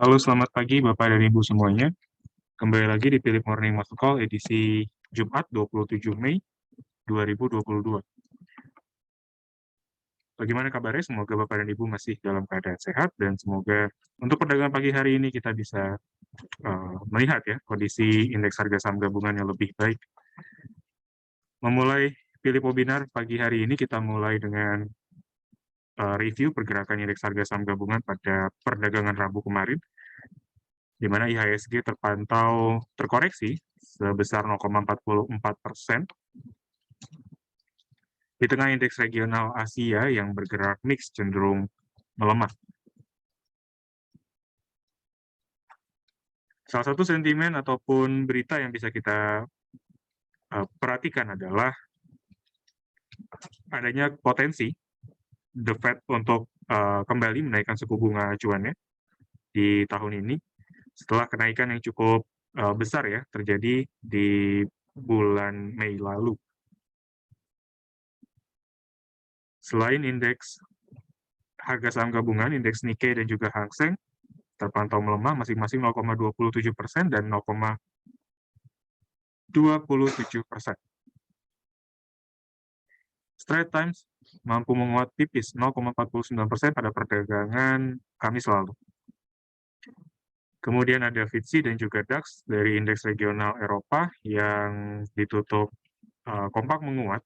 Halo, selamat pagi Bapak dan Ibu semuanya. Kembali lagi di Philip Morning Muscle Call edisi Jumat 27 Mei 2022. Bagaimana kabarnya? Semoga Bapak dan Ibu masih dalam keadaan sehat dan semoga untuk perdagangan pagi hari ini kita bisa melihat ya kondisi indeks harga saham gabungan yang lebih baik. Memulai Philip Webinar pagi hari ini kita mulai dengan review pergerakan indeks harga saham gabungan pada perdagangan Rabu kemarin, di mana IHSG terpantau terkoreksi sebesar 0,44%, di tengah indeks regional Asia yang bergerak mix cenderung melemah. Salah satu sentimen ataupun berita yang bisa kita perhatikan adalah adanya potensi The Fed untuk kembali menaikkan suku bunga acuannya di tahun ini setelah kenaikan yang cukup besar ya terjadi di bulan Mei lalu. Selain indeks harga saham gabungan, indeks Nikkei dan juga Hang Seng terpantau melemah masing-masing 0,27% dan 0,27%. Straits Times mampu menguat tipis 0,49% pada perdagangan Kamis lalu. Kemudian ada FTSE dan juga DAX dari indeks regional Eropa yang ditutup kompak menguat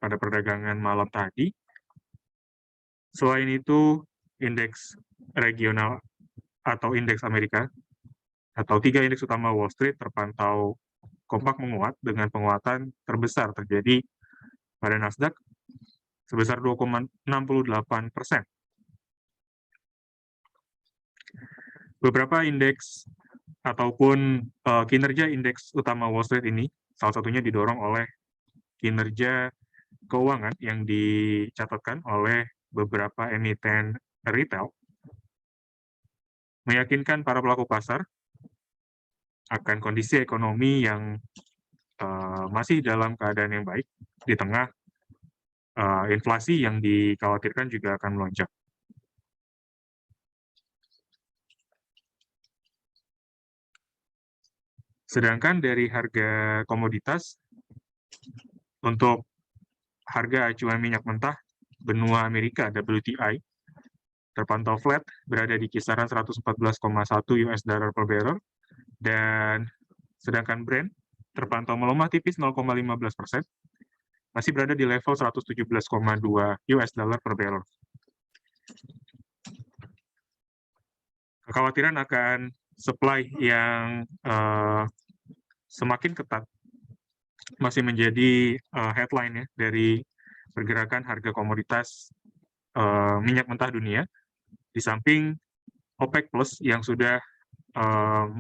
pada perdagangan malam tadi. Selain itu, indeks regional atau indeks Amerika atau 3 indeks utama Wall Street terpantau kompak menguat dengan penguatan terbesar terjadi pada Nasdaq sebesar 2,68%. Beberapa indeks ataupun kinerja indeks utama Wall Street ini salah satunya didorong oleh kinerja keuangan yang dicatatkan oleh beberapa emiten retail, meyakinkan para pelaku pasar akan kondisi ekonomi yang masih dalam keadaan yang baik di tengah inflasi yang dikhawatirkan juga akan melonjak. Sedangkan dari harga komoditas, untuk harga acuan minyak mentah benua Amerika WTI terpantau flat berada di kisaran 114,1 US dollar per barrel, dan sedangkan Brent terpantau melemah tipis 0,15%, masih berada di level 117,2 US dollar per barrel. Kekhawatiran akan supply yang semakin ketat masih menjadi headline ya dari pergerakan harga komoditas minyak mentah dunia, di samping OPEC Plus yang sudah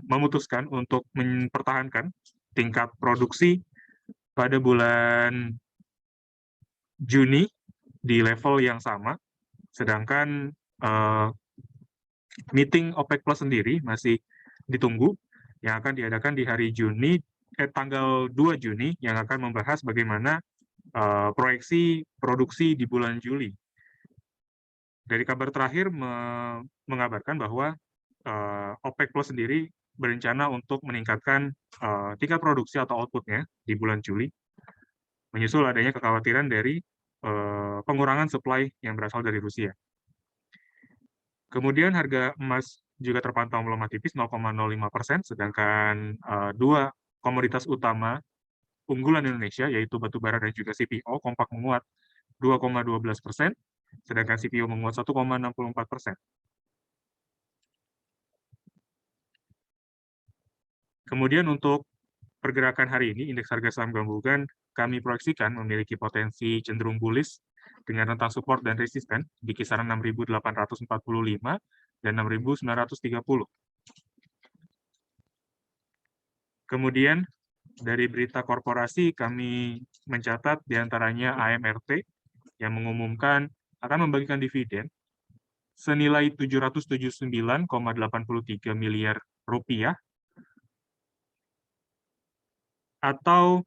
memutuskan untuk mempertahankan tingkat produksi pada bulan Juni di level yang sama, sedangkan meeting OPEC Plus sendiri masih ditunggu yang akan diadakan di hari Juni, tanggal 2 Juni yang akan membahas bagaimana proyeksi produksi di bulan Juli. Dari kabar terakhir mengabarkan bahwa OPEC Plus sendiri berencana untuk meningkatkan tingkat produksi atau output-nya di bulan Juli, menyusul adanya kekhawatiran dari pengurangan supply yang berasal dari Rusia. Kemudian harga emas juga terpantau melemah tipis 0,05%, sedangkan dua komoditas utama unggulan Indonesia, yaitu batubara dan juga CPO, kompak menguat 2,12%, sedangkan CPO menguat 1,64%. Kemudian untuk pergerakan hari ini, indeks harga saham gabungan kami proyeksikan memiliki potensi cenderung bullish dengan rentang support dan resisten di kisaran 6.845 dan 6.930. Kemudian dari berita korporasi kami mencatat diantaranya AMRT yang mengumumkan akan membagikan dividen senilai 779,83 miliar rupiah atau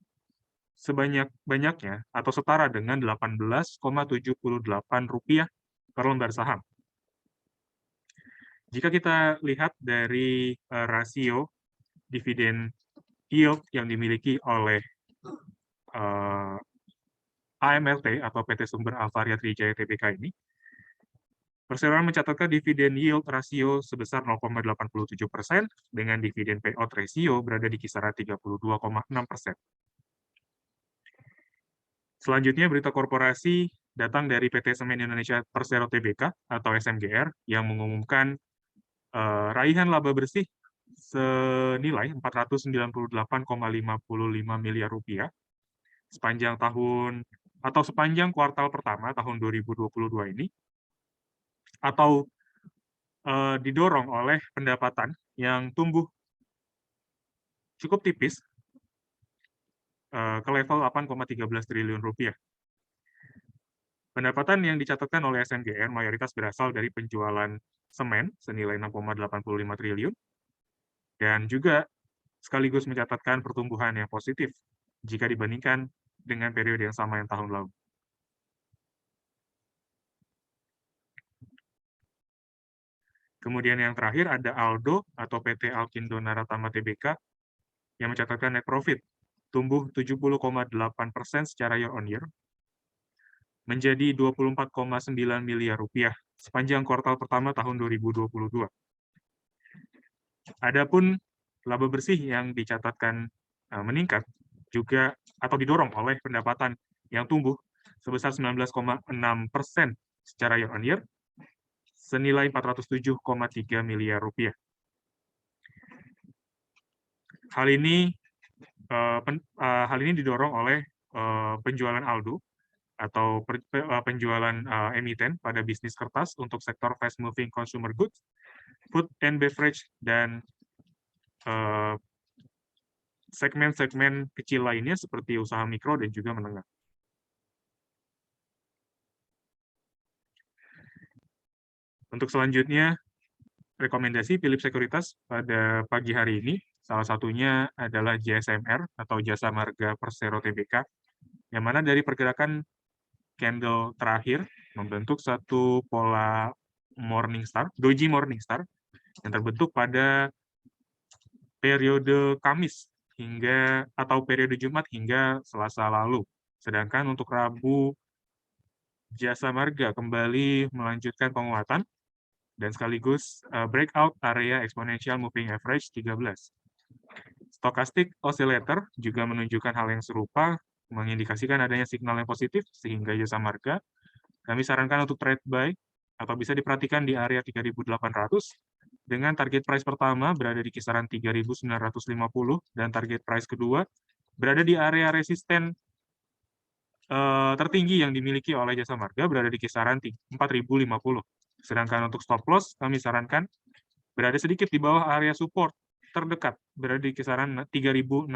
sebanyak-banyaknya atau setara dengan Rp18,78 per lembar saham. Jika kita lihat dari rasio dividen yield yang dimiliki oleh AMLT atau PT Sumber Alvaria Trijaya Tbk ini, perseroan mencatatkan dividen yield rasio sebesar 0,87% dengan dividen payout ratio berada di kisaran 32,6%. Selanjutnya, berita korporasi datang dari PT Semen Indonesia Persero Tbk atau SMGR yang mengumumkan raihan laba bersih senilai 498,55 miliar rupiah sepanjang tahun atau sepanjang kuartal pertama tahun 2022 ini, atau didorong oleh pendapatan yang tumbuh cukup tipis ke level 8,13 triliun rupiah. Pendapatan yang dicatatkan oleh SMGR mayoritas berasal dari penjualan semen senilai 6,85 triliun dan juga sekaligus mencatatkan pertumbuhan yang positif jika dibandingkan dengan periode yang sama yang tahun lalu. Kemudian yang terakhir ada Aldo atau PT Alkindo Naratama Tbk yang mencatatkan net profit tumbuh 70,8% secara year on year menjadi 24,9 miliar rupiah sepanjang kuartal pertama tahun 2022. Adapun laba bersih yang dicatatkan meningkat juga atau didorong oleh pendapatan yang tumbuh sebesar 19,6% secara year on year senilai 407,3 miliar rupiah. Hal ini didorong oleh penjualan Aldo atau penjualan emiten pada bisnis kertas untuk sektor fast moving consumer goods, food and beverage, dan segmen-segmen kecil lainnya seperti usaha mikro dan juga menengah. Untuk selanjutnya, rekomendasi Philips Sekuritas pada pagi hari ini, salah satunya adalah JSMR atau Jasa Marga Persero Tbk, yang mana dari pergerakan candle terakhir membentuk satu pola Morningstar, doji Morningstar, yang terbentuk pada periode Kamis atau periode Jumat hingga Selasa lalu. Sedangkan untuk Rabu, Jasa Marga kembali melanjutkan penguatan dan sekaligus breakout area exponential moving average 13. Stochastic oscillator juga menunjukkan hal yang serupa, mengindikasikan adanya signal yang positif, sehingga Jasa Marga kami sarankan untuk trade buy atau bisa diperhatikan di area 3.800 dengan target price pertama berada di kisaran 3.950 dan target price kedua berada di area resisten tertinggi yang dimiliki oleh Jasa Marga berada di kisaran 4.050. Sedangkan untuk stop loss kami sarankan berada sedikit di bawah area support terdekat berada di kisaran 3.650.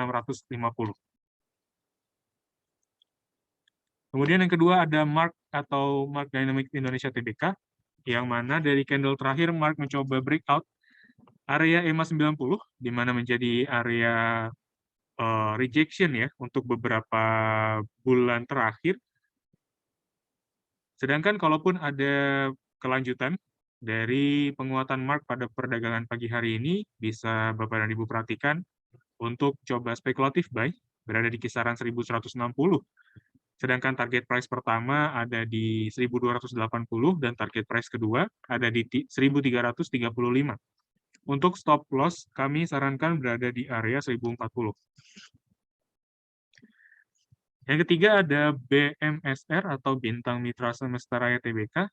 Kemudian yang kedua ada Mark atau Mark Dynamics Indonesia Tbk, yang mana dari candle terakhir Mark mencoba breakout area EMA 90, di mana menjadi area rejection ya untuk beberapa bulan terakhir. Sedangkan kalaupun ada kelanjutan dari penguatan Mark pada perdagangan pagi hari ini, bisa Bapak dan Ibu perhatikan untuk coba spekulatif buy berada di kisaran 1.160. Sedangkan target price pertama ada di 1.280 dan target price kedua ada di 1.335. Untuk stop loss kami sarankan berada di area 1.040. Yang ketiga ada BMSR atau Bintang Mitra Semesta Raya Tbk.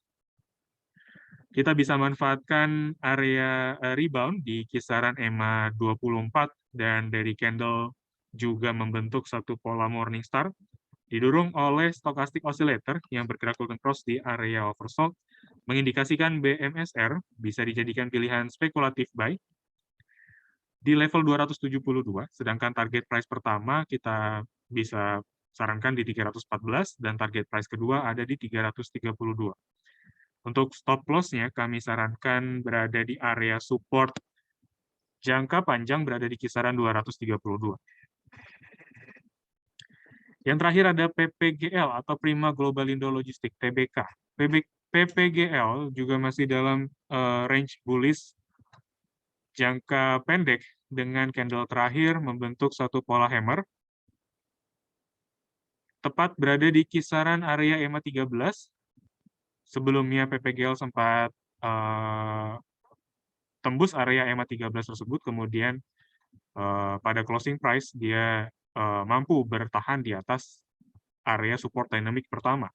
Kita bisa manfaatkan area rebound di kisaran EMA 24 dan dari candle juga membentuk satu pola Morningstar didorong oleh stochastic oscillator yang bergerak golden cross di area oversold, mengindikasikan BMSR bisa dijadikan pilihan spekulatif buy di level 272, sedangkan target price pertama kita bisa sarankan di 314 dan target price kedua ada di 332. Untuk stop loss-nya kami sarankan berada di area support jangka panjang berada di kisaran 232. Yang terakhir ada PPGL atau Prima Global Indo Logistik Tbk. PPGL juga masih dalam range bullish jangka pendek dengan candle terakhir membentuk suatu pola hammer, tepat berada di kisaran area EMA 13. Sebelumnya PPGL sempat tembus area EMA 13 tersebut, kemudian pada closing price dia mampu bertahan di atas area support dynamic pertama.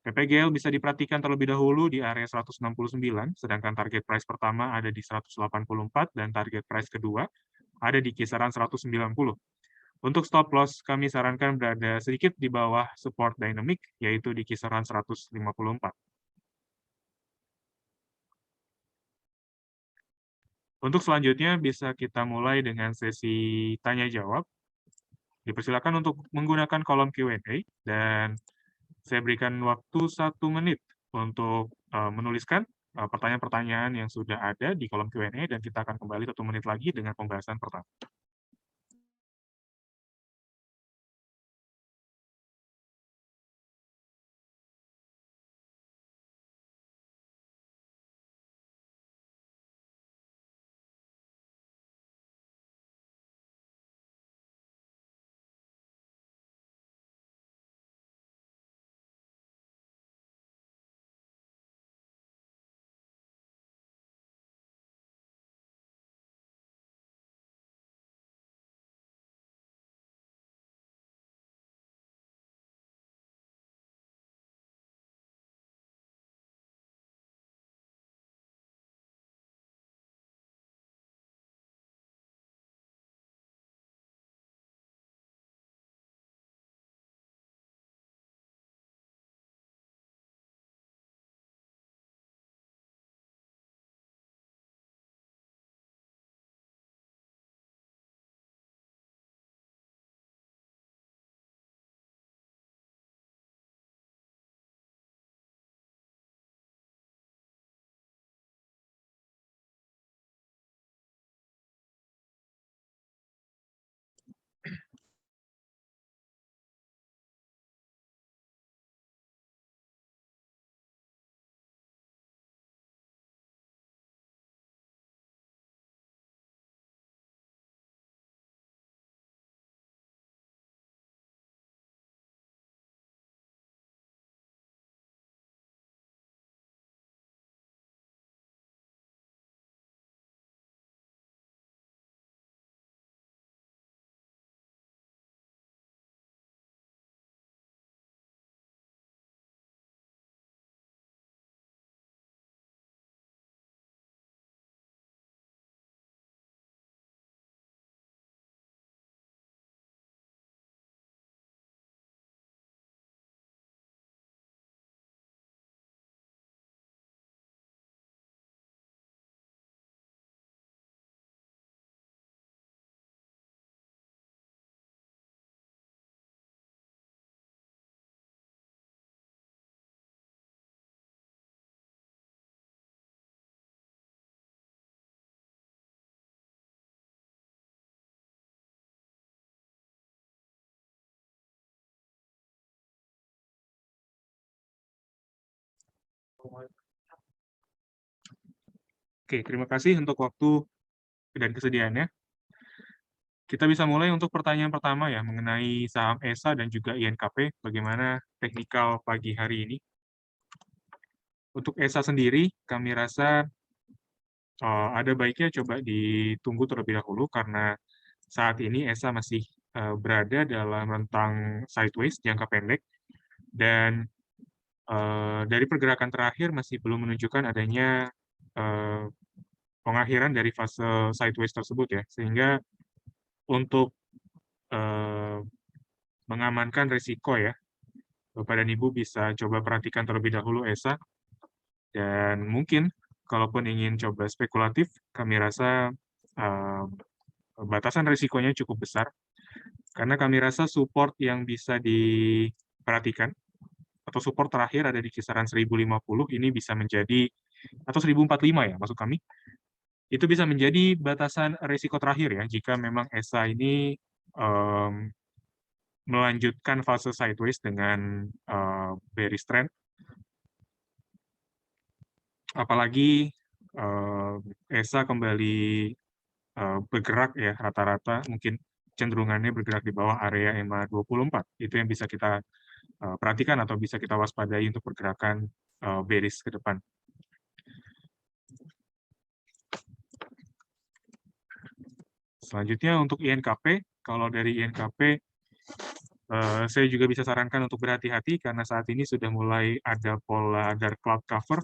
PPGL bisa diperhatikan terlebih dahulu di area 169, sedangkan target price pertama ada di 184 dan target price kedua ada di kisaran 190. Untuk stop loss, kami sarankan berada sedikit di bawah support dynamic, yaitu di kisaran 154. Untuk selanjutnya, bisa kita mulai dengan sesi tanya-jawab. Dipersilakan untuk menggunakan kolom Q&A, dan saya berikan waktu 1 menit untuk menuliskan pertanyaan-pertanyaan yang sudah ada di kolom Q&A, dan kita akan kembali 1 menit lagi dengan pembahasan pertama. Oke, terima kasih untuk waktu dan kesediaannya. Kita bisa mulai untuk pertanyaan pertama ya, mengenai saham ESA dan juga INKP, bagaimana teknikal pagi hari ini. Untuk ESA sendiri, kami rasa ada baiknya coba ditunggu terlebih dahulu, karena saat ini ESA masih berada dalam rentang sideways jangka pendek, dan dari pergerakan terakhir masih belum menunjukkan adanya pengakhiran dari fase sideways tersebut ya, sehingga untuk mengamankan risiko ya, Bapak dan Ibu bisa coba perhatikan terlebih dahulu ESA, dan mungkin kalaupun ingin coba spekulatif, kami rasa batasan risikonya cukup besar, karena kami rasa support yang bisa diperhatikan, atau support terakhir ada di kisaran 1050, ini bisa menjadi, atau 1045 ya maksud kami, itu bisa menjadi batasan risiko terakhir ya, jika memang ESA ini melanjutkan fase sideways dengan bearish trend. Apalagi ESA kembali bergerak ya rata-rata mungkin cenderungannya bergerak di bawah area EMA 24. Itu yang bisa kita perhatikan atau bisa kita waspadai untuk pergerakan bearish ke depan. Selanjutnya untuk INKP, kalau dari INKP saya juga bisa sarankan untuk berhati-hati karena saat ini sudah mulai ada pola dark cloud cover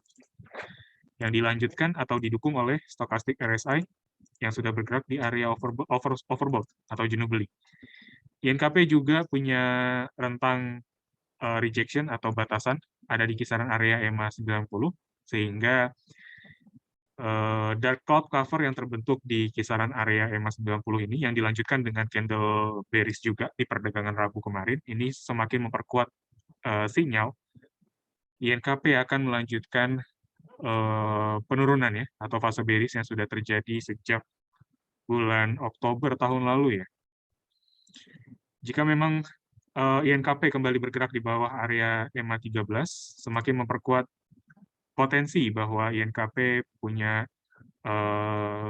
yang dilanjutkan atau didukung oleh stochastic RSI yang sudah bergerak di area overbought atau jenuh beli. INKP juga punya rentang rejection atau batasan ada di kisaran area EMA 90 sehingga dark cloud cover yang terbentuk di kisaran area EMA 90 ini yang dilanjutkan dengan candle bearish juga di perdagangan Rabu kemarin ini semakin memperkuat sinyal INKP akan melanjutkan penurunan ya atau fase bearish yang sudah terjadi sejak bulan Oktober tahun lalu ya. Jika memang INKP kembali bergerak di bawah area EMA 13, semakin memperkuat potensi bahwa INKP punya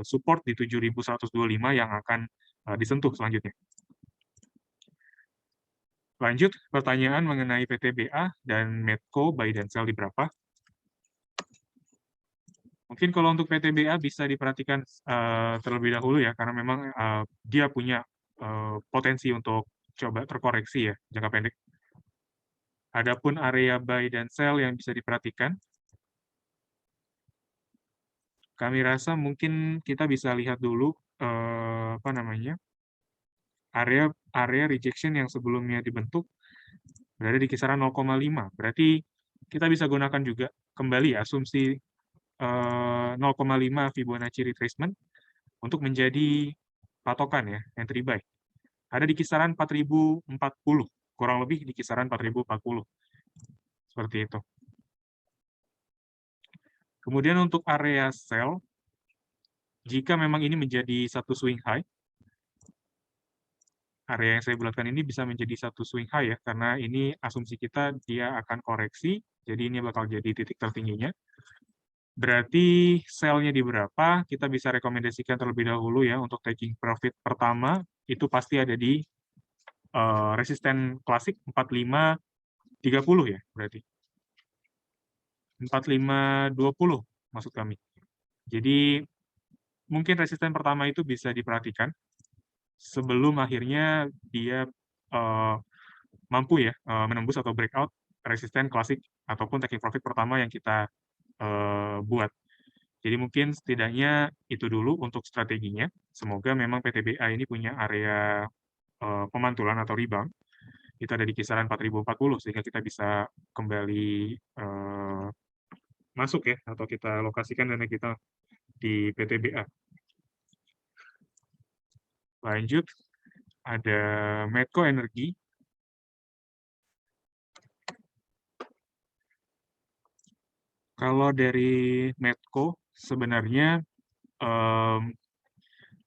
support di 7.125 yang akan disentuh selanjutnya. Lanjut, pertanyaan mengenai PTBA dan Medco buy dan sell di berapa? Mungkin kalau untuk PTBA bisa diperhatikan terlebih dahulu ya, karena memang dia punya potensi untuk coba terkoreksi ya, jangka pendek. Adapun area buy dan sell yang bisa diperhatikan, kami rasa mungkin kita bisa lihat dulu apa namanya area rejection yang sebelumnya dibentuk berada di kisaran 0,5. Berarti kita bisa gunakan juga kembali asumsi 0,5 Fibonacci retracement untuk menjadi patokan ya, entry buy. Ada di kisaran 4040, kurang lebih di kisaran 4040. Seperti itu. Kemudian untuk area sell, jika memang ini menjadi satu swing high, area yang saya bulatkan ini bisa menjadi satu swing high ya, karena ini asumsi kita dia akan koreksi, jadi ini bakal jadi titik tertingginya. Berarti sell-nya di berapa, kita bisa rekomendasikan terlebih dahulu ya, untuk taking profit pertama, itu pasti ada di resisten klasik 4530 ya, berarti. 4520 maksud kami. Jadi, mungkin resisten pertama itu bisa diperhatikan, sebelum akhirnya dia mampu ya, menembus atau breakout resisten klasik, ataupun taking profit pertama yang kita buat. Jadi mungkin setidaknya itu dulu untuk strateginya. Semoga memang PTBA ini punya area pemantulan atau rebound. Itu ada di kisaran 4040 sehingga kita bisa kembali masuk ya atau kita lokasikan dana kita di PTBA. Lanjut, ada Medco Energi. Kalau dari Medco sebenarnya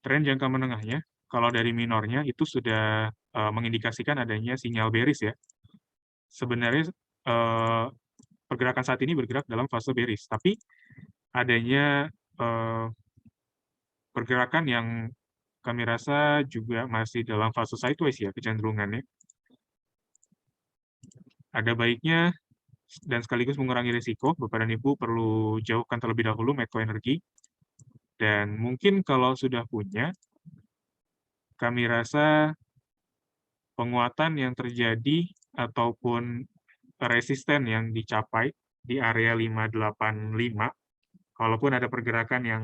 tren jangka menengahnya, kalau dari minornya itu sudah mengindikasikan adanya sinyal bearish ya. Sebenarnya pergerakan saat ini bergerak dalam fase bearish, tapi adanya pergerakan yang kami rasa juga masih dalam fase sideways ya kecenderungannya. Ada baiknya dan sekaligus mengurangi risiko, Bapak dan Ibu perlu jauhkan terlebih dahulu Medco Energi. Dan mungkin kalau sudah punya, kami rasa penguatan yang terjadi ataupun resisten yang dicapai di area 585, kalaupun ada pergerakan yang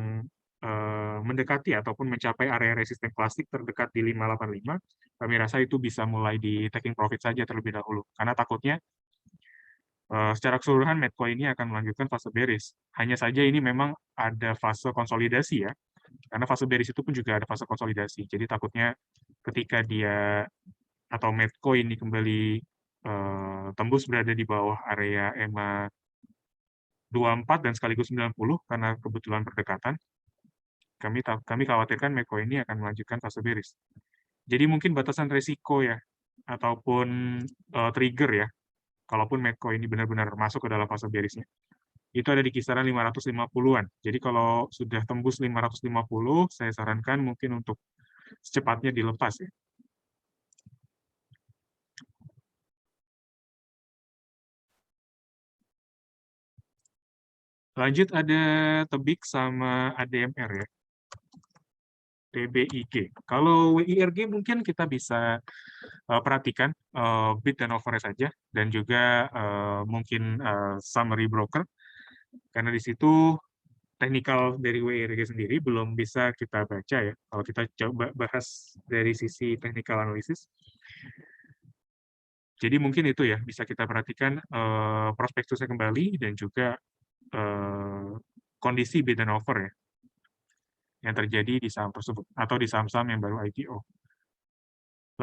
mendekati ataupun mencapai area resisten klasik terdekat di 585, kami rasa itu bisa mulai di taking profit saja terlebih dahulu. Karena takutnya secara keseluruhan Medco ini akan melanjutkan fase bearish. Hanya saja ini memang ada fase konsolidasi ya, karena fase bearish itu pun juga ada fase konsolidasi. Jadi takutnya ketika dia atau Medco ini kembali tembus berada di bawah area EMA 24 dan sekaligus 90 karena kebetulan berdekatan, kami khawatirkan Medco ini akan melanjutkan fase bearish. Jadi mungkin batasan resiko ya, ataupun trigger ya, kalaupun Medco ini benar-benar masuk ke dalam fase bearishnya. itu ada di kisaran 550-an. Jadi kalau sudah tembus 550, saya sarankan mungkin untuk secepatnya dilepas ya. Lanjut ada Tebik sama ADMR ya. TBIG. Kalau WIRG mungkin kita bisa perhatikan bid dan offer saja dan juga mungkin summary broker karena di situ teknikal dari WIRG sendiri belum bisa kita baca ya. Kalau kita coba bahas dari sisi technical analysis. Jadi mungkin itu ya bisa kita perhatikan prospektusnya kembali dan juga kondisi bid dan offer ya yang terjadi di saham tersebut atau di saham-saham yang baru IPO.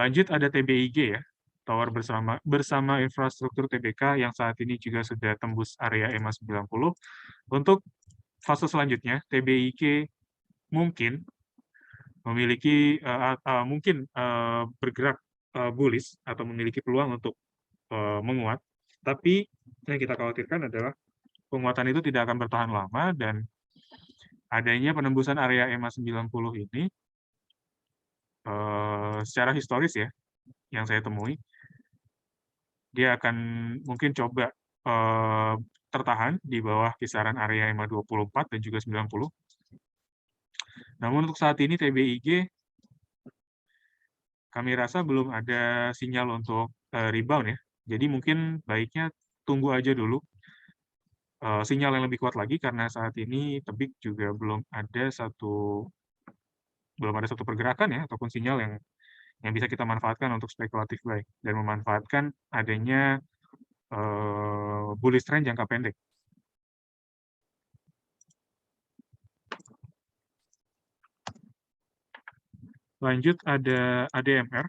Lanjut ada TBIG ya, Tower bersama infrastruktur TBK yang saat ini juga sudah tembus area EMA 90. Untuk fase selanjutnya, TBIG mungkin memiliki mungkin bergerak bullish atau memiliki peluang untuk menguat, tapi yang kita khawatirkan adalah penguatan itu tidak akan bertahan lama dan adanya penembusan area EMA 90 ini secara historis ya, yang saya temui, dia akan mungkin coba tertahan di bawah kisaran area EMA 24 dan juga 90. Namun untuk saat ini TBIG kami rasa belum ada sinyal untuk rebound ya. Jadi mungkin baiknya tunggu aja dulu sinyal yang lebih kuat lagi karena saat ini Tebik juga belum ada satu pergerakan ya ataupun sinyal yang bisa kita manfaatkan untuk spekulatif buy dan memanfaatkan adanya bullish trend jangka pendek. Lanjut ada ADMR.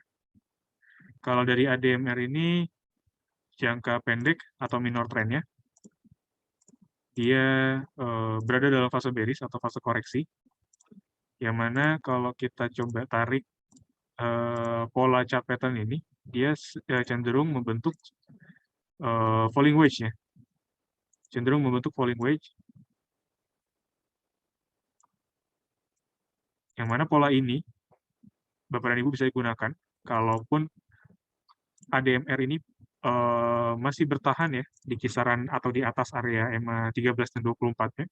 Kalau dari ADMR ini jangka pendek atau minor trendnya, dia berada dalam fase bearish atau fase koreksi, yang mana kalau kita coba tarik pola chart pattern ini, dia cenderung membentuk falling wedge ya, cenderung membentuk falling wedge, yang mana pola ini Bapak dan Ibu bisa digunakan kalaupun ADMR ini masih bertahan ya di kisaran atau di atas area EMA 13 dan 24 ya.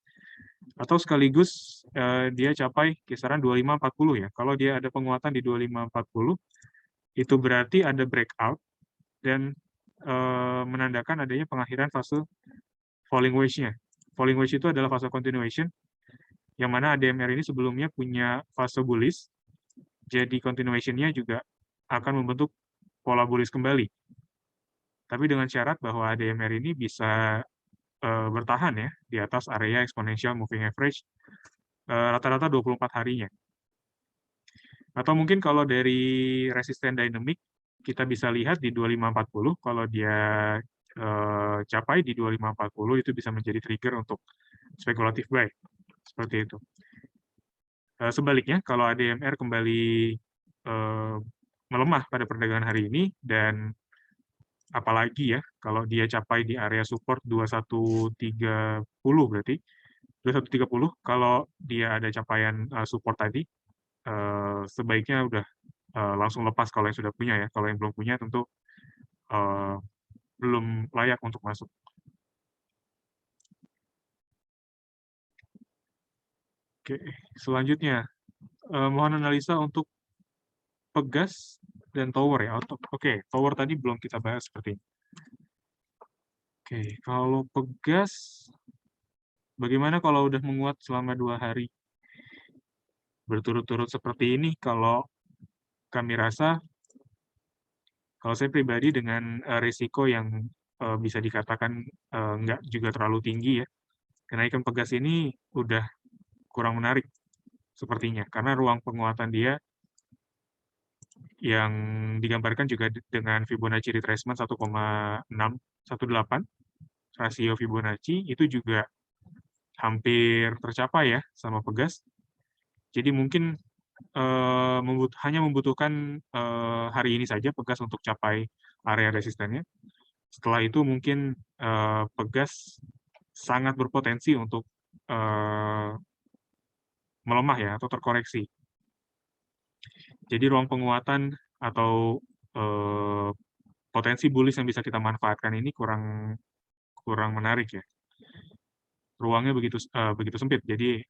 Atau sekaligus dia capai kisaran 2540 ya. Kalau dia ada penguatan di 2540 itu berarti ada breakout dan menandakan adanya pengakhiran fase falling wedge-nya. Falling wedge itu adalah fase continuation yang mana ADMR ini sebelumnya punya fase bullish. Jadi continuation-nya juga akan membentuk pola bullish kembali. Tapi dengan syarat bahwa ADMR ini bisa bertahan ya di atas area exponential moving average rata-rata 24 harinya. Atau mungkin kalau dari resisten dynamic kita bisa lihat di 2540 kalau dia capai di 2540 itu bisa menjadi trigger untuk spekulatif buy. Seperti itu. Sebaliknya kalau ADMR kembali melemah pada perdagangan hari ini dan apalagi ya kalau dia capai di area support 2130 berarti 2130 kalau dia ada capaian support tadi sebaiknya udah langsung lepas kalau yang sudah punya ya. Kalau yang belum punya tentu belum layak untuk masuk. Oke, selanjutnya mohon analisa untuk Pegas dan Tower ya. Oke, Tower tadi belum kita bahas seperti ini. Oke, kalau Pegas bagaimana kalau udah menguat selama 2 hari berturut-turut seperti ini? Kalau kami rasa, kalau saya pribadi dengan risiko yang bisa dikatakan nggak juga terlalu tinggi ya, kenaikan Pegas ini udah kurang menarik sepertinya, karena ruang penguatan dia yang digambarkan juga dengan Fibonacci retracement 1,618 rasio Fibonacci itu juga hampir tercapai ya sama Pegas. Jadi mungkin hanya membutuhkan hari ini saja Pegas untuk capai area resistennya. Setelah itu mungkin Pegas sangat berpotensi untuk melemah ya atau terkoreksi. Jadi ruang penguatan atau potensi bullish yang bisa kita manfaatkan ini kurang menarik ya. Ruangnya begitu sempit. Jadi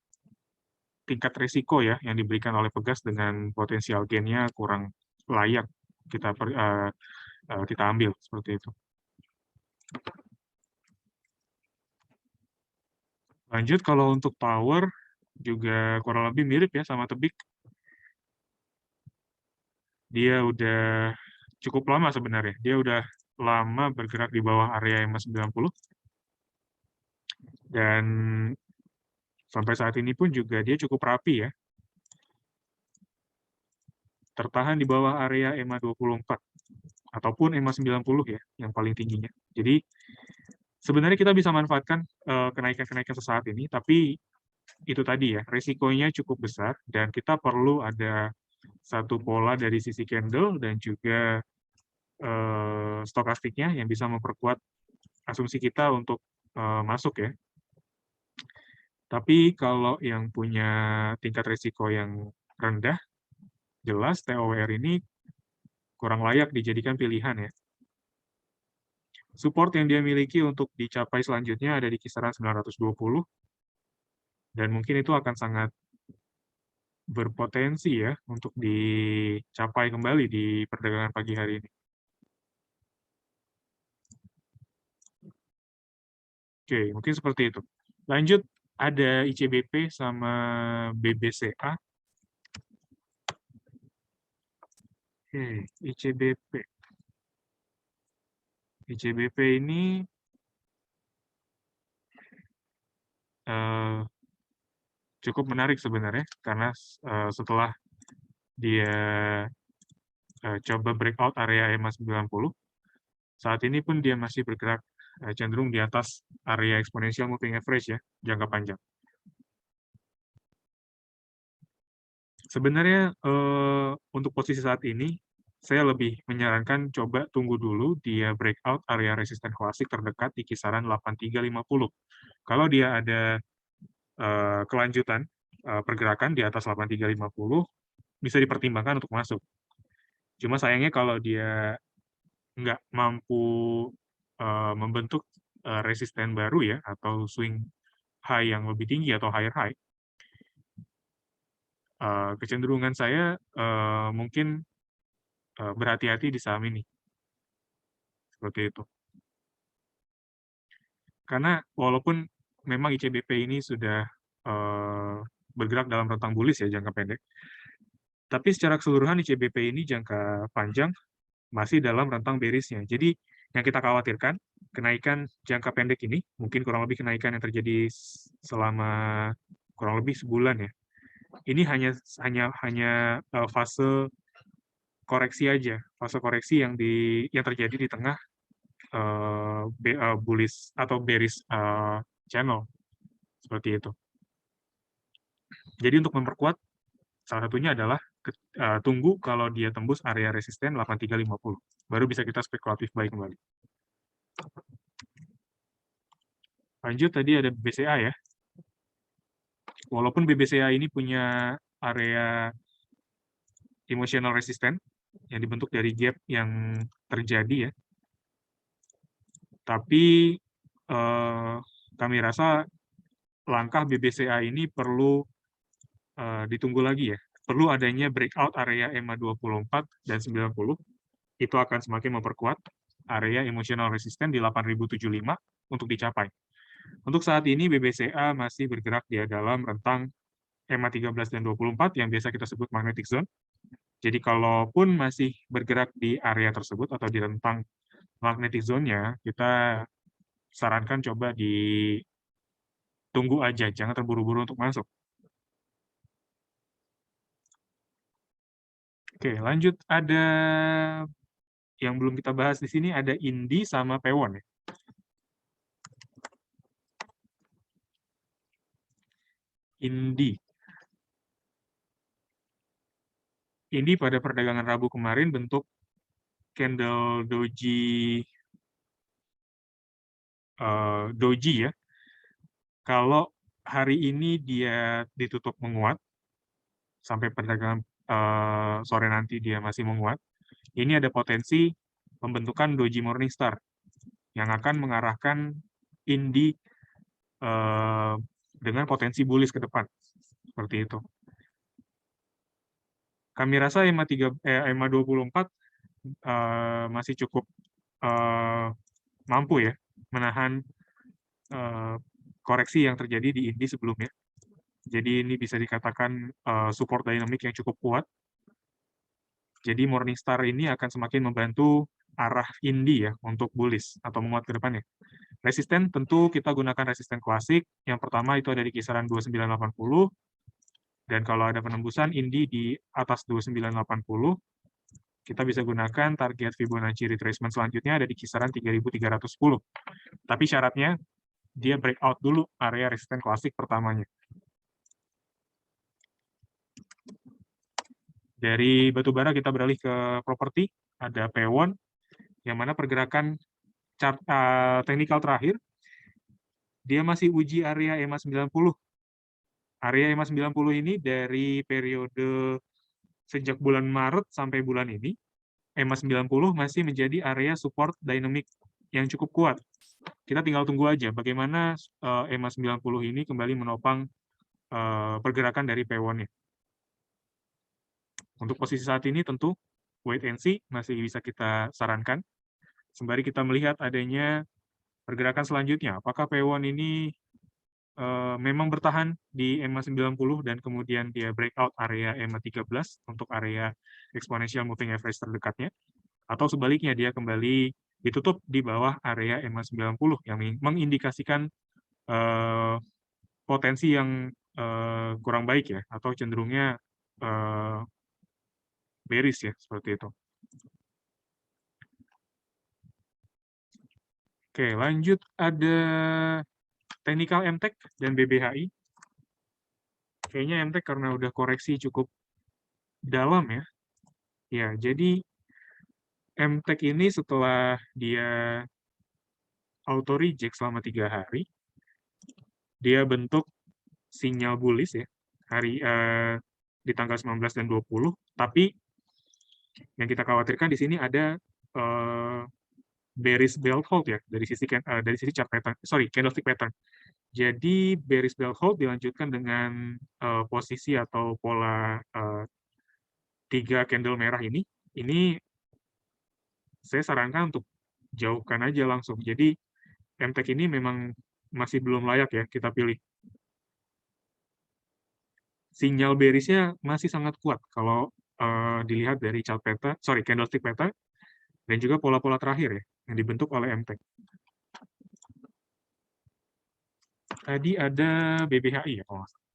tingkat risiko ya yang diberikan oleh Pegas dengan potensial gain-nya kurang layak kita ambil seperti itu. Lanjut kalau untuk power juga kurang lebih mirip ya sama Tebik. Dia udah cukup lama sebenarnya. Dia udah lama bergerak di bawah area EMA 90. Dan sampai saat ini pun juga dia cukup rapi ya. Tertahan di bawah area EMA 24 ataupun EMA 90 ya, yang paling tingginya. Jadi sebenarnya kita bisa manfaatkan kenaikan-kenaikan sesaat ini, tapi itu tadi ya, risikonya cukup besar dan kita perlu ada satu pola dari sisi candle dan juga stokastiknya yang bisa memperkuat asumsi kita untuk masuk ya. Tapi kalau yang punya tingkat risiko yang rendah, jelas TOWR ini kurang layak dijadikan pilihan ya. Support yang dia miliki untuk dicapai selanjutnya ada di kisaran 920, dan mungkin itu akan sangat berpotensi ya untuk dicapai kembali di perdagangan pagi hari ini. Oke, mungkin seperti itu. Lanjut, ada ICBP sama BBCA. Oke, ICBP. ICBP ini cukup menarik sebenarnya, karena setelah dia coba breakout area EMA 90, saat ini pun dia masih bergerak cenderung di atas area exponential moving average ya, jangka panjang. Sebenarnya untuk posisi saat ini, saya lebih menyarankan coba tunggu dulu dia breakout area resisten klasik terdekat di kisaran 8350. Kalau dia ada kelanjutan pergerakan di atas 8350, bisa dipertimbangkan untuk masuk. Cuma sayangnya kalau dia nggak mampu membentuk resisten baru ya, atau swing high yang lebih tinggi atau higher high, kecenderungan saya mungkin berhati-hati di saham ini. Seperti itu. Karena walaupun memang ICBP ini sudah bergerak dalam rentang bullish ya jangka pendek, tapi secara keseluruhan ICBP ini jangka panjang masih dalam rentang bearish-nya. Jadi yang kita khawatirkan, kenaikan jangka pendek ini, mungkin kurang lebih kenaikan yang terjadi selama kurang lebih sebulan ya. Ini hanya fase koreksi aja, fase koreksi yang terjadi di tengah bullish atau bearish channel, seperti itu. Jadi untuk memperkuat, salah satunya adalah tunggu kalau dia tembus area resisten 8350. Baru bisa kita spekulatif buy kembali. Lanjut, tadi ada BCA ya. Walaupun BBCA ini punya area emotional resistance yang dibentuk dari gap yang terjadi ya, tapi kami rasa langkah BBCA ini perlu ditunggu lagi ya. Perlu adanya breakout area EMA 24 dan 90, itu akan semakin memperkuat area emotional resistance di 8075 untuk dicapai. Untuk saat ini BBCA masih bergerak di dalam rentang EMA 13 dan 24 yang biasa kita sebut magnetic zone. Jadi kalaupun masih bergerak di area tersebut atau di rentang magnetic zone-nya, kita sarankan coba ditunggu aja, jangan terburu-buru untuk masuk. Oke, lanjut, ada yang belum kita bahas di sini, ada Indi sama Pewon ya. Indi pada perdagangan Rabu kemarin bentuk candle doji ya, Kalau hari ini dia ditutup menguat, sampai perdagangan sore nanti dia masih menguat, ini ada potensi pembentukan doji Morningstar yang akan mengarahkan INDI dengan potensi bullish ke depan. Seperti itu. Kami rasa EMA 24 masih cukup mampu ya menahan koreksi yang terjadi di INDI sebelumnya. Jadi ini bisa dikatakan support dynamic yang cukup kuat. Jadi Morningstar ini akan semakin membantu arah INDI ya untuk bullish atau menguat ke depannya. Resisten tentu kita gunakan resisten klasik. Yang pertama itu ada di kisaran 2980. Dan kalau ada penembusan INDI di atas 2980, kita bisa gunakan target Fibonacci retracement selanjutnya ada di kisaran 3310. Tapi syaratnya dia breakout dulu area resisten klasik pertamanya. Dari batubara kita beralih ke properti, ada P1, yang mana pergerakan chart teknikal terakhir, dia masih uji area EMA 90. Area EMA 90 ini dari periode sejak bulan Maret sampai bulan ini, EMA 90 masih menjadi area support dynamic yang cukup kuat. Kita tinggal tunggu aja bagaimana EMA 90 ini kembali menopang pergerakan dari P1-nya. Untuk posisi saat ini tentu wait and see masih bisa kita sarankan. Sembari kita melihat adanya pergerakan selanjutnya. Apakah P1 ini memang bertahan di EMA 90 dan kemudian dia breakout area EMA 13 untuk area exponential moving average terdekatnya. Atau sebaliknya dia kembali ditutup di bawah area EMA 90 yang mengindikasikan potensi yang kurang baik ya, atau cenderungnya bearish ya, seperti itu. Oke, lanjut ada technical MTech dan BBHI. Kayaknya MTech karena udah koreksi cukup dalam ya. Ya, jadi MTech ini setelah dia auto reject selama 3 hari, dia bentuk sinyal bullish ya, di tanggal 19 dan 20, tapi yang kita khawatirkan di sini ada bearish belt hold ya dari sisi chart pattern, candlestick pattern. Jadi bearish belt hold dilanjutkan dengan posisi atau pola 3 candle merah ini saya sarankan untuk jauhkan aja langsung. Jadi MTech ini memang masih belum layak ya kita pilih. Sinyal bearish-nya masih sangat kuat kalau dilihat dari chart pattern, candlestick pattern dan juga pola-pola terakhir ya yang dibentuk oleh MTech. Tadi ada BBHI ya kalau nggak salah.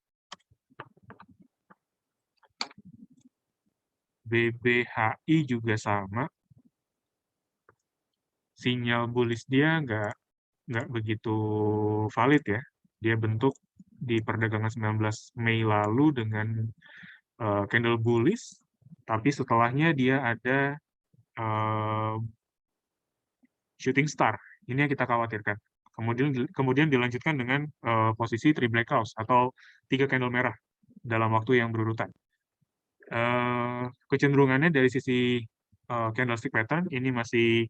BBHI juga sama. Sinyal bullish dia nggak begitu valid ya. Dia bentuk di perdagangan 19 Mei lalu dengan candle bullish, tapi setelahnya dia ada shooting star. Ini yang kita khawatirkan. Kemudian dilanjutkan dengan posisi 3 black house atau 3 candle merah dalam waktu yang berurutan. Kecenderungannya dari sisi candlestick pattern ini masih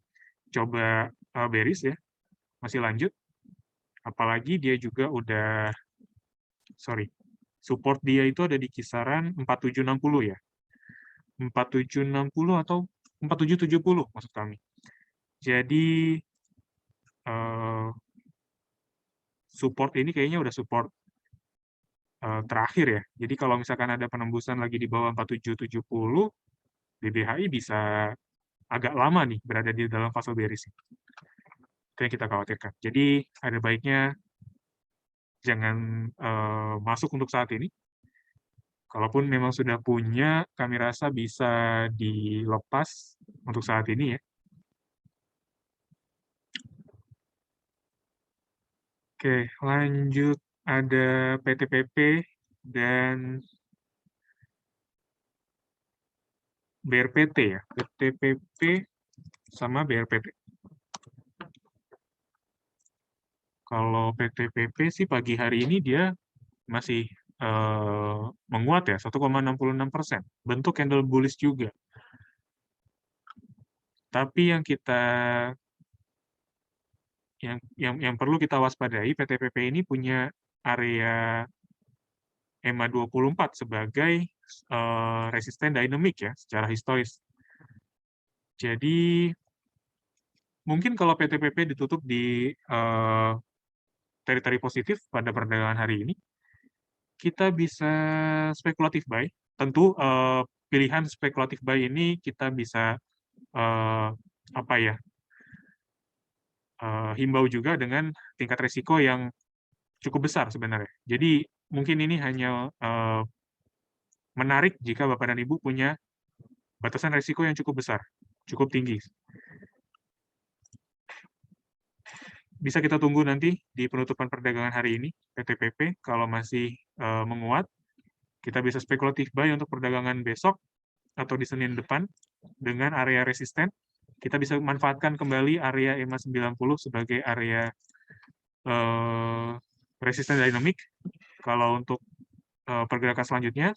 coba bearish ya, masih lanjut. Apalagi dia juga udah support dia itu ada di kisaran 4760 ya. 4760 atau 4770 maksud kami. Jadi support ini kayaknya udah support terakhir ya. Jadi kalau misalkan ada penembusan lagi di bawah 4770, BBHI bisa agak lama nih berada di dalam fase bearish. Itu yang kita khawatirkan. Jadi ada baiknya jangan masuk untuk saat ini. Kalaupun memang sudah punya, kami rasa bisa dilepas untuk saat ini ya. Oke, lanjut ada PTPP dan BRPT ya. PTPP sama BRPT. Kalau PTPP sih pagi hari ini dia masih menguat ya, 1,66%. Bentuk candle bullish juga. Tapi yang perlu kita waspadai, PTPP ini punya area EMA 24 sebagai resisten dynamic ya, secara historis. Jadi, mungkin kalau PTPP ditutup di teritori positif pada perdagangan hari ini, kita bisa spekulatif buy. Tentu pilihan spekulatif buy ini kita bisa apa ya, himbau juga dengan tingkat risiko yang cukup besar sebenarnya. Jadi mungkin ini hanya menarik jika Bapak dan Ibu punya batasan risiko yang cukup besar, cukup tinggi. Bisa kita tunggu nanti di penutupan perdagangan hari ini, PTPP, kalau masih menguat, kita bisa spekulatif buy untuk perdagangan besok atau di Senin depan dengan area resisten. Kita bisa manfaatkan kembali area EMA 90 sebagai area resisten dynamic. Kalau untuk pergerakan selanjutnya,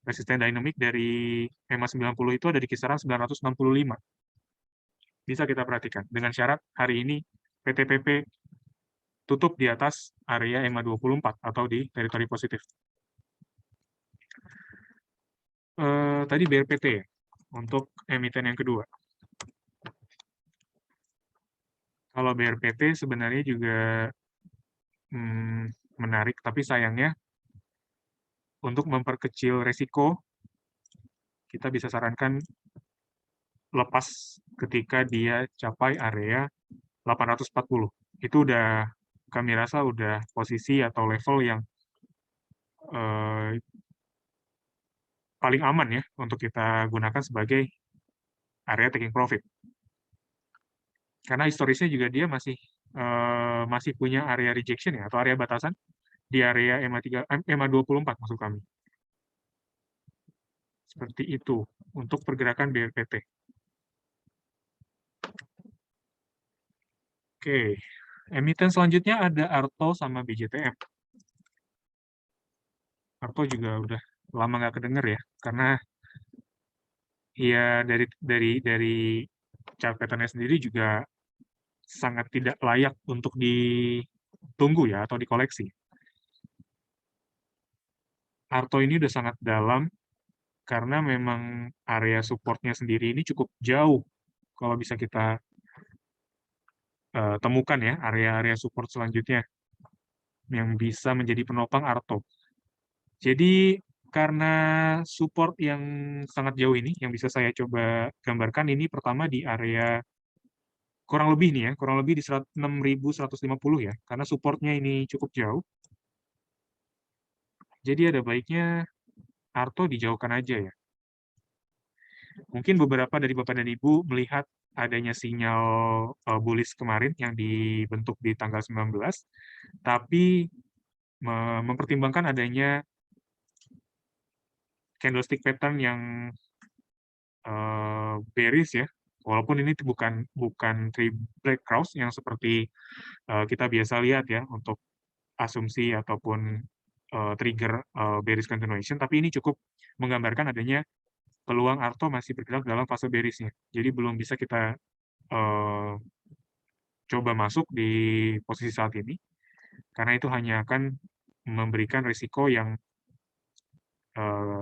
resisten dynamic dari EMA 90 itu ada di kisaran 965. Bisa kita perhatikan. Dengan syarat hari ini PTPP tutup di atas area EMA 24 atau di teritori positif. Tadi BRPT ya, untuk emiten yang kedua. Kalau BRPT sebenarnya juga menarik, tapi sayangnya untuk memperkecil resiko, kita bisa sarankan lepas ketika dia capai area 840. Itu udah, kami rasa udah posisi atau level yang paling aman ya untuk kita gunakan sebagai area taking profit. Karena historisnya juga dia masih punya area rejection ya, atau area batasan di area EMA 24 maksud kami. Seperti itu untuk pergerakan BRPT. Oke, emiten selanjutnya ada Arto sama BJTM. Arto juga udah lama nggak kedenger ya, karena ya dari chart pattern-nya sendiri juga sangat tidak layak untuk ditunggu ya atau dikoleksi. Arto ini udah sangat dalam karena memang area supportnya sendiri ini cukup jauh. Kalau bisa kita temukan ya area-area support selanjutnya yang bisa menjadi penopang Arto. Jadi karena support yang sangat jauh ini, yang bisa saya coba gambarkan ini pertama di area kurang lebih nih ya, kurang lebih di 6.150 ya, karena supportnya ini cukup jauh. Jadi ada baiknya Arto dijauhkan aja ya. Mungkin beberapa dari Bapak dan Ibu melihat adanya sinyal bullish kemarin yang dibentuk di tanggal 19, tapi mempertimbangkan adanya candlestick pattern yang bearish ya, walaupun ini bukan three black cross yang seperti kita biasa lihat ya untuk asumsi ataupun trigger bearish continuation, tapi ini cukup menggambarkan adanya peluang Arto masih bergerak dalam fase bearishnya. Jadi belum bisa kita coba masuk di posisi saat ini, karena itu hanya akan memberikan risiko yang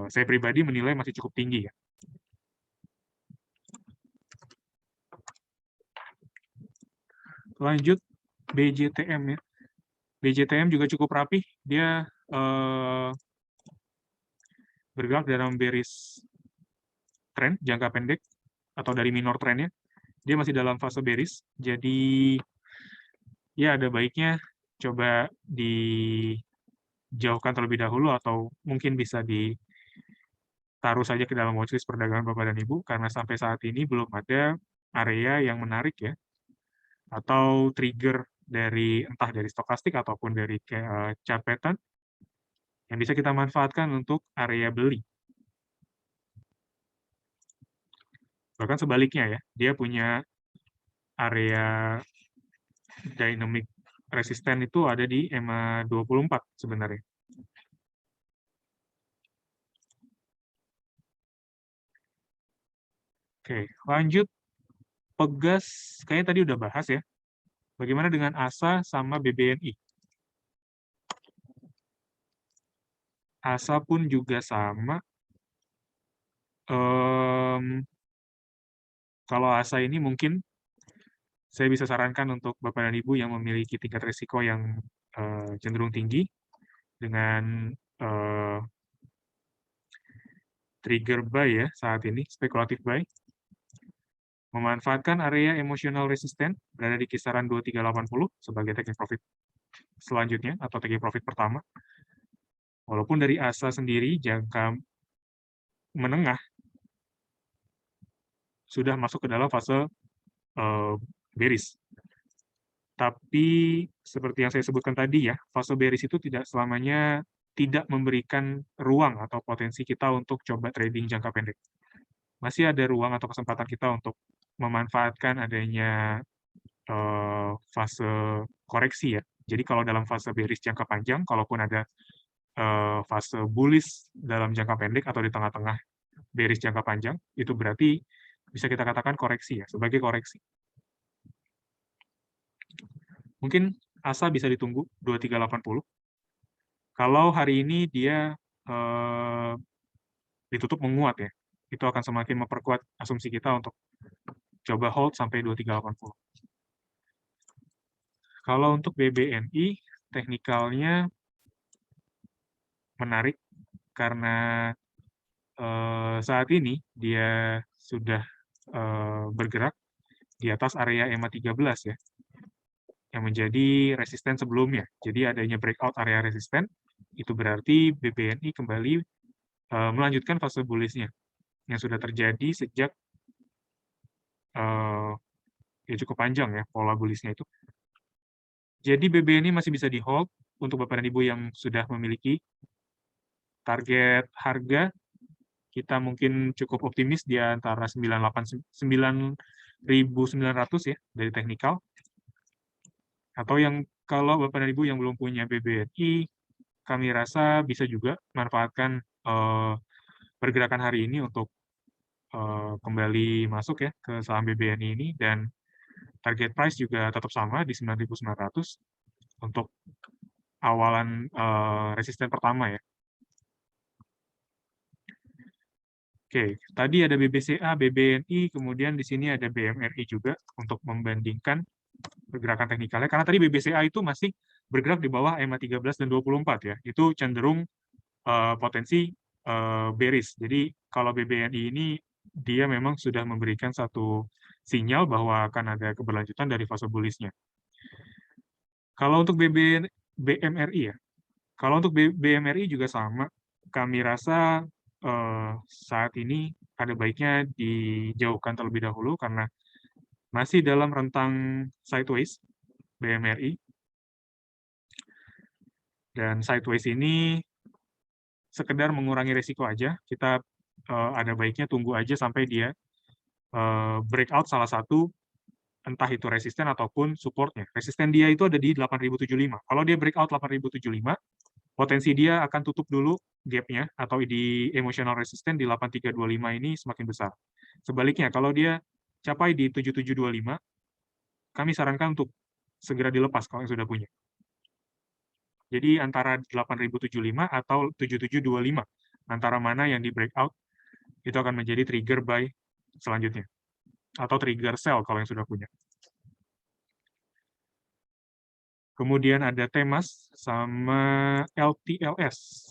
saya pribadi menilai masih cukup tinggi ya. Lanjut BJTM ya. BJTM juga cukup rapih, dia bergerak dalam bearish trend jangka pendek atau dari minor trendnya, dia masih dalam fase bearish. Jadi ya ada baiknya coba dijauhkan terlebih dahulu atau mungkin bisa ditaruh saja ke dalam watchlist perdagangan Bapak dan Ibu karena sampai saat ini belum ada area yang menarik ya atau trigger dari entah dari stokastik ataupun dari chart pattern yang bisa kita manfaatkan untuk area beli. Bahkan sebaliknya ya, dia punya area dynamic resisten itu ada di EMA 24 sebenarnya. Oke, lanjut pegas, kayaknya tadi udah bahas ya. Bagaimana dengan ASA sama BBNI? ASA pun juga sama. Kalau ASA ini mungkin saya bisa sarankan untuk Bapak dan Ibu yang memiliki tingkat risiko yang cenderung tinggi dengan trigger buy ya saat ini, spekulatif buy. Memanfaatkan area emotional resisten berada di kisaran 2380 sebagai taking profit selanjutnya atau taking profit pertama. Walaupun dari ASA sendiri jangka menengah sudah masuk ke dalam fase bearish. Tapi seperti yang saya sebutkan tadi ya, fase bearish itu tidak selamanya tidak memberikan ruang atau potensi kita untuk coba trading jangka pendek. Masih ada ruang atau kesempatan kita untuk memanfaatkan adanya fase koreksi ya. Jadi kalau dalam fase bearish jangka panjang, kalaupun ada fase bullish dalam jangka pendek atau di tengah-tengah bearish jangka panjang, itu berarti bisa kita katakan koreksi ya, sebagai koreksi. Mungkin ASA bisa ditunggu 2380. Kalau hari ini dia ditutup menguat ya, itu akan semakin memperkuat asumsi kita untuk coba hold sampai 2380. Kalau untuk BBNI, teknikalnya menarik karena saat ini dia sudah bergerak di atas area EMA 13 ya, yang menjadi resisten sebelumnya. Jadi adanya breakout area resisten, itu berarti BBNI kembali melanjutkan fase bullish-nya yang sudah terjadi sejak ya cukup panjang ya pola bullish-nya itu. Jadi BBNI masih bisa di hold untuk Bapak dan Ibu yang sudah memiliki target harga, kita mungkin cukup optimis di antara 9.900 ya dari teknikal. Atau yang kalau Bapak dan Ibu yang belum punya BBNI, kami rasa bisa juga manfaatkan pergerakan hari ini untuk kembali masuk ya ke saham BBNI ini, dan target price juga tetap sama di 9.900 untuk awalan resisten pertama ya. Oke, tadi ada BBCA, BBNI, kemudian di sini ada BMRI juga untuk membandingkan pergerakan teknikalnya. Karena tadi BBCA itu masih bergerak di bawah EMA 13 dan 24 ya. Itu cenderung potensi bearish. Jadi kalau BBNI ini dia memang sudah memberikan satu sinyal bahwa akan ada keberlanjutan dari fase bullish-nya. Kalau untuk BMRI ya, kalau untuk BMRI juga sama. Kami rasa saat ini ada baiknya dijauhkan terlebih dahulu karena masih dalam rentang sideways BMRI. Dan sideways ini sekedar mengurangi risiko aja. Kita ada baiknya tunggu aja sampai dia breakout salah satu, entah itu resisten ataupun supportnya. Resisten dia itu ada di 8.075. Kalau dia breakout 8.075, potensi dia akan tutup dulu gap-nya atau di emotional resistance di 8325 ini semakin besar. Sebaliknya, kalau dia capai di 7725, kami sarankan untuk segera dilepas kalau yang sudah punya. Jadi antara 8075 atau 7725, antara mana yang di breakout, itu akan menjadi trigger buy selanjutnya. Atau trigger sell kalau yang sudah punya. Kemudian ada Temas sama LTLS.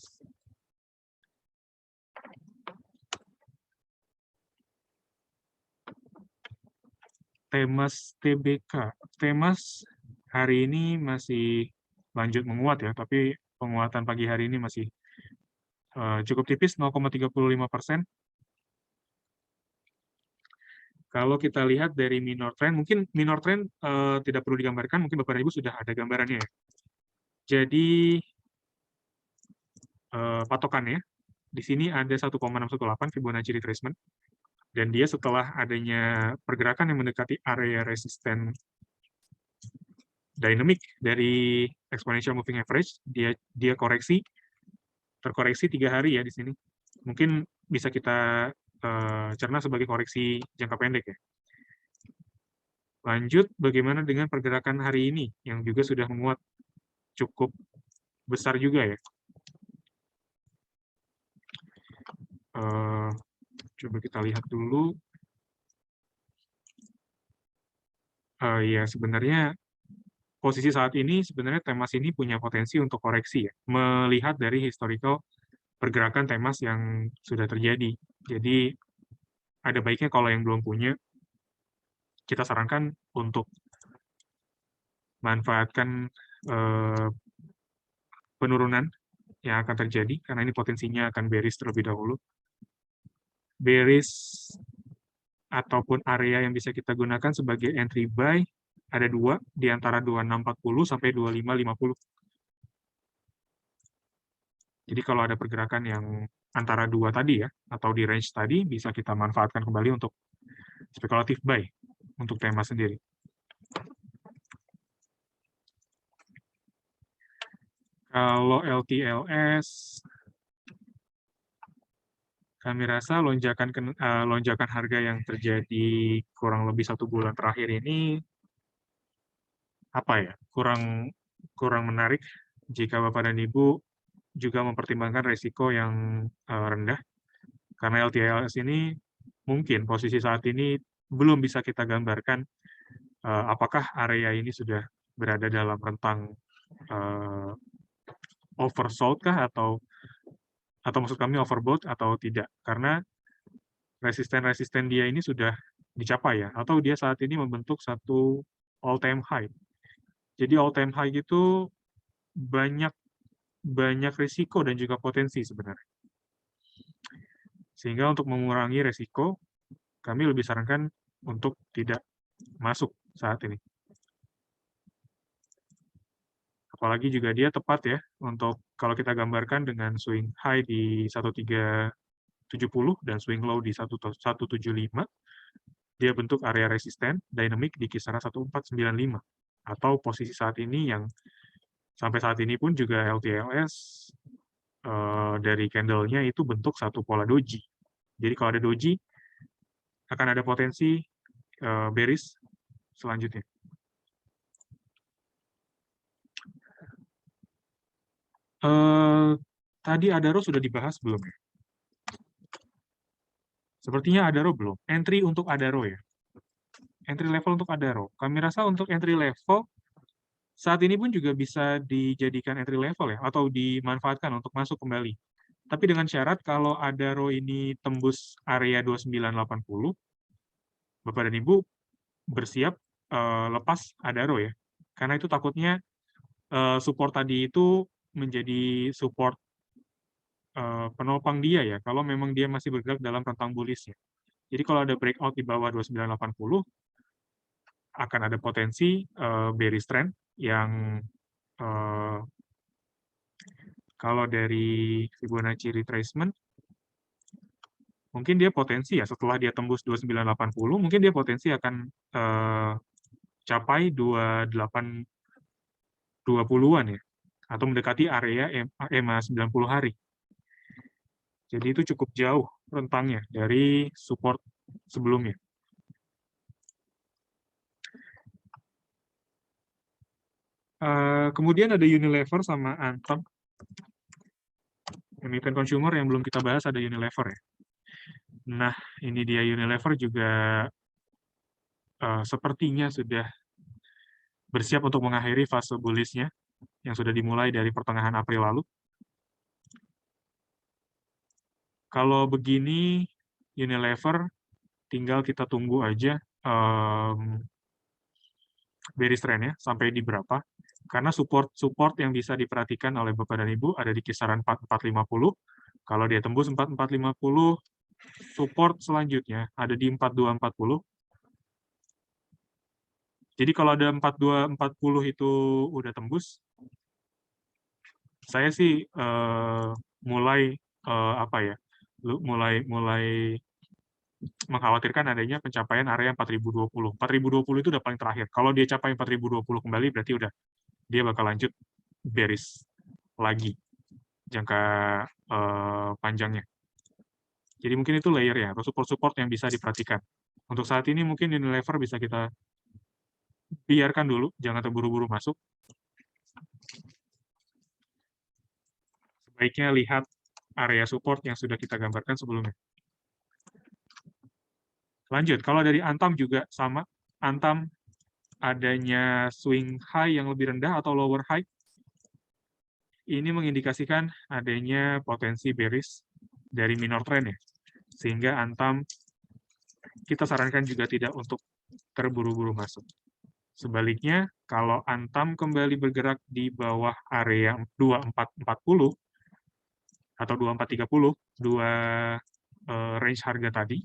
Temas TBK. Temas hari ini masih lanjut menguat ya, tapi penguatan pagi hari ini masih cukup tipis, 0,35%. Kalau kita lihat dari minor trend, mungkin minor trend tidak perlu digambarkan, mungkin Bapak Ibu sudah ada gambarannya ya. Jadi patokannya di sini ada 1,618 Fibonacci retracement, dan dia setelah adanya pergerakan yang mendekati area resisten dynamic dari exponential moving average, dia terkoreksi 3 hari ya di sini. Mungkin bisa kita cerna sebagai koreksi jangka pendek ya. Lanjut, bagaimana dengan pergerakan hari ini yang juga sudah menguat cukup besar juga ya. Coba kita lihat dulu. Ya, sebenarnya posisi saat ini sebenarnya Temas ini punya potensi untuk koreksi ya, melihat dari historical pergerakan Temas yang sudah terjadi. Jadi ada baiknya kalau yang belum punya, kita sarankan untuk manfaatkan penurunan yang akan terjadi, karena ini potensinya akan bearish terlebih dahulu. Bearish ataupun area yang bisa kita gunakan sebagai entry buy ada 2, di antara 2640 sampai 2550. Jadi kalau ada pergerakan yang antara 2 tadi ya, atau di range tadi, bisa kita manfaatkan kembali untuk spekulatif buy untuk tema sendiri. Kalau LTLS, kami rasa lonjakan harga yang terjadi kurang lebih 1 bulan terakhir ini kurang menarik jika Bapak dan Ibu juga mempertimbangkan resiko yang rendah, karena LTLS ini mungkin posisi saat ini belum bisa kita gambarkan apakah area ini sudah berada dalam rentang oversold kah atau maksud kami overbought atau tidak, karena resisten-resisten dia ini sudah dicapai ya, atau dia saat ini membentuk satu all time high. Jadi all time high itu banyak risiko dan juga potensi sebenarnya. Sehingga untuk mengurangi risiko, kami lebih sarankan untuk tidak masuk saat ini. Apalagi juga dia tepat ya, untuk kalau kita gambarkan dengan swing high di 1370 dan swing low di 1175, dia bentuk area resisten dynamic di kisaran 1495. Atau posisi saat ini yang sampai saat ini pun juga LTLS dari candle-nya itu bentuk satu pola doji. Jadi kalau ada doji, akan ada potensi bearish selanjutnya. Tadi Adaro sudah dibahas belum ya? Sepertinya Adaro belum. Entry untuk Adaro ya. Entry level untuk Adaro. Kami rasa untuk entry level saat ini pun juga bisa dijadikan entry level ya, atau dimanfaatkan untuk masuk kembali. Tapi dengan syarat kalau Adaro ini tembus area 2980, Bapak dan Ibu bersiap lepas Adaro ya. Karena itu takutnya support tadi itu menjadi support penopang dia ya, kalau memang dia masih bergerak dalam rentang bullish ya. Jadi kalau ada breakout di bawah 2980, akan ada potensi bearish trend yang kalau dari Fibonacci retracement, mungkin dia potensi ya, setelah dia tembus 2980, mungkin dia potensi akan capai 2820-an ya, atau mendekati area EMA 90 hari. Jadi itu cukup jauh rentangnya dari support sebelumnya. Kemudian ada Unilever sama Anthem. Emiten consumer yang belum kita bahas ada Unilever ya. Nah, ini dia Unilever juga sepertinya sudah bersiap untuk mengakhiri fase bullish-nya yang sudah dimulai dari pertengahan April lalu. Kalau begini, Unilever tinggal kita tunggu aja bearish trend ya, sampai di berapa. Karena support yang bisa diperhatikan oleh Bapak dan Ibu ada di kisaran 4450. Kalau dia tembus 4450, support selanjutnya ada di 4240. Jadi kalau ada 4240 itu udah tembus, saya sih mulai mengkhawatirkan adanya pencapaian area 4020. 4020 itu udah paling terakhir. Kalau dia capai 4020 kembali, berarti udah dia bakal lanjut bearish lagi jangka panjangnya. Jadi mungkin itu layer ya, atau support-support yang bisa diperhatikan. Untuk saat ini mungkin Unilever bisa kita biarkan dulu, jangan terburu-buru masuk. Sebaiknya lihat area support yang sudah kita gambarkan sebelumnya. Lanjut, kalau dari Antam juga sama. Antam adanya swing high yang lebih rendah atau lower high. Ini mengindikasikan adanya potensi bearish dari minor trend ya. Sehingga Antam kita sarankan juga tidak untuk terburu-buru masuk. Sebaliknya, kalau Antam kembali bergerak di bawah area 2440 atau 2430, dua range harga tadi,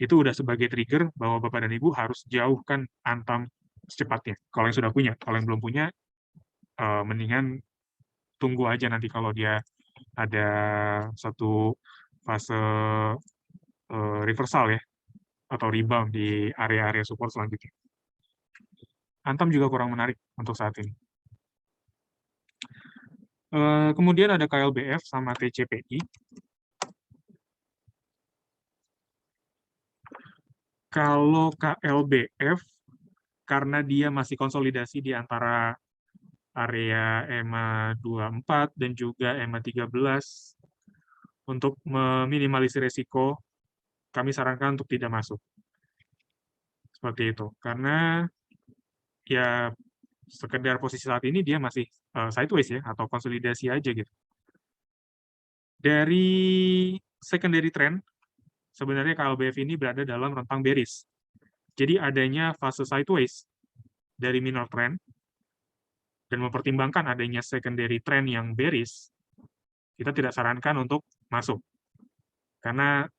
itu udah sebagai trigger bahwa Bapak dan Ibu harus jauhkan Antam secepatnya. Kalau yang sudah punya, kalau yang belum punya, mendingan tunggu aja nanti kalau dia ada satu fase reversal ya, atau rebound di area-area support selanjutnya. Antam juga kurang menarik untuk saat ini. Kemudian ada KLBF sama TCPI. Kalau KLBF, karena dia masih konsolidasi di antara area EMA 24 dan juga EMA 13, untuk meminimalisir resiko, kami sarankan untuk tidak masuk. Seperti itu. Karena ya sekedar posisi saat ini dia masih sideways ya, atau konsolidasi aja gitu. Dari secondary trend, sebenarnya KLBF ini berada dalam rentang bearish. Jadi adanya fase sideways dari minor trend, dan mempertimbangkan adanya secondary trend yang bearish, kita tidak sarankan untuk masuk. Karena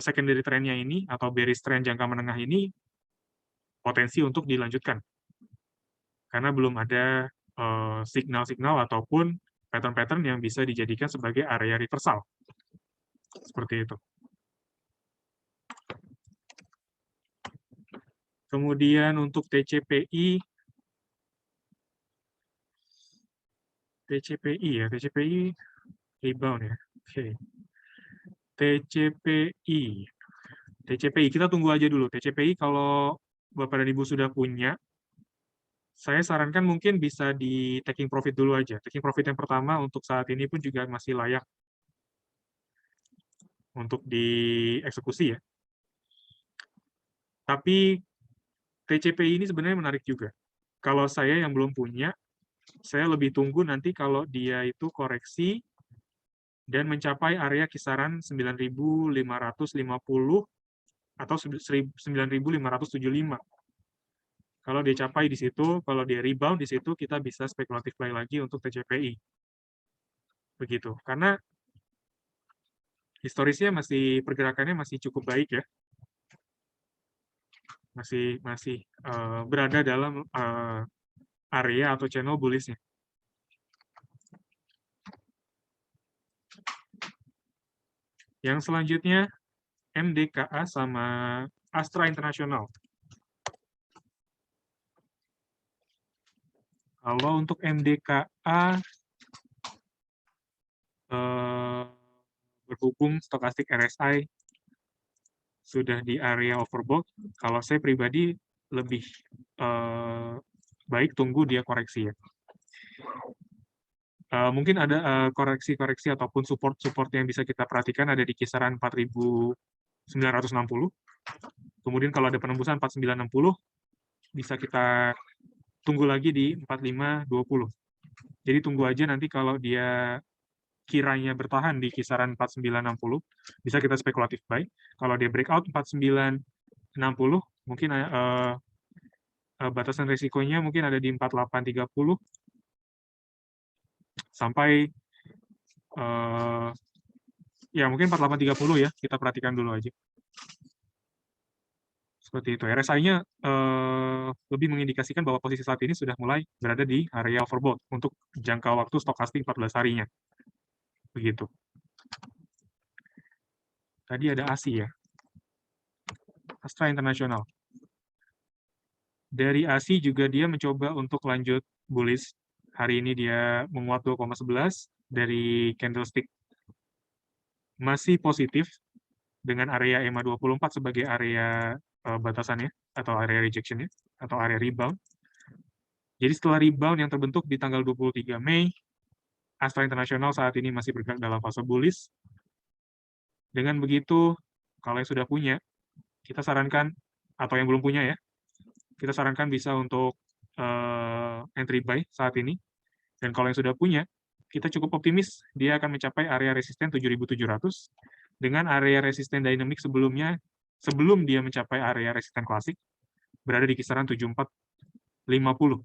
secondary trend-nya ini, atau bearish trend jangka menengah ini, potensi untuk dilanjutkan. Karena belum ada signal-signal ataupun pattern-pattern yang bisa dijadikan sebagai area reversal. Seperti itu. Kemudian untuk TCPI ya, TCPI rebound ya. Oke. TCPI kita tunggu aja dulu. TCPI kalau Bapak dan Ibu sudah punya, saya sarankan mungkin bisa di taking profit dulu aja. Taking profit yang pertama untuk saat ini pun juga masih layak untuk dieksekusi ya. Tapi TCPI ini sebenarnya menarik juga. Kalau saya yang belum punya, saya lebih tunggu nanti kalau dia itu koreksi dan mencapai area kisaran 9.550 atau 9.575. Kalau dia capai di situ, kalau dia rebound di situ, kita bisa spekulatif play lagi untuk TCPI. Begitu. Karena historisnya pergerakannya masih cukup baik ya. Masih berada dalam area atau channel bullish-nya. Yang selanjutnya, MDKA sama Astra International. Kalau untuk MDKA, berhubung stokastik RSI sudah di area overbought, kalau saya pribadi lebih baik tunggu dia koreksi ya. Mungkin ada koreksi-koreksi ataupun support-support yang bisa kita perhatikan ada di kisaran 4.960. Kemudian kalau ada penembusan 4.960, bisa kita tunggu lagi di 4.520. Jadi tunggu aja nanti kalau dia kiranya bertahan di kisaran 4.960, bisa kita spekulatif buy. Kalau dia breakout 4.960, mungkin batasan risikonya mungkin ada di 4.830 sampai ya mungkin 4.830 ya, kita perhatikan dulu aja. Seperti itu. RSI-nya lebih mengindikasikan bahwa posisi saat ini sudah mulai berada di area overbought untuk jangka waktu stokastik 14 harinya. Begitu. Tadi ada ASI ya. Astra International. Dari ASI juga dia mencoba untuk lanjut bullish. Hari ini dia menguat 2,11 dari candlestick masih positif dengan area EMA 24 sebagai area batasannya atau area rejection-nya atau area rebound. Jadi setelah rebound yang terbentuk di tanggal 23 Mei, Astra International saat ini masih bergerak dalam fase bullish. Dengan begitu, kalau yang sudah punya, kita sarankan, atau yang belum punya ya, kita sarankan bisa untuk entry buy saat ini. Dan kalau yang sudah punya, kita cukup optimis dia akan mencapai area resisten 7.700 dengan area resisten dynamic sebelumnya, sebelum dia mencapai area resisten klasik, berada di kisaran 7450.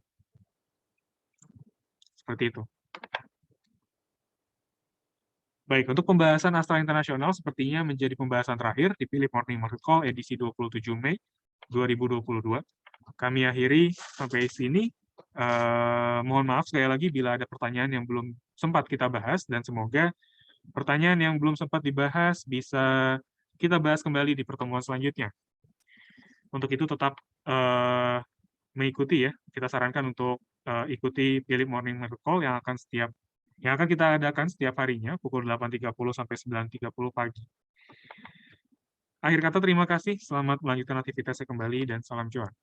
Seperti itu. Baik, untuk pembahasan Astra International sepertinya menjadi pembahasan terakhir di Philip Morning Market Call edisi 27 Mei 2022. Kami akhiri sampai sini. Mohon maaf sekali lagi bila ada pertanyaan yang belum sempat kita bahas, dan semoga pertanyaan yang belum sempat dibahas bisa kita bahas kembali di pertemuan selanjutnya. Untuk itu tetap mengikuti ya, kita sarankan untuk ikuti Philip Morning Market Call yang akan kita adakan setiap harinya pukul 8.30 sampai 9.30 pagi. Akhir kata terima kasih, selamat melanjutkan aktivitasnya kembali dan salam cuan.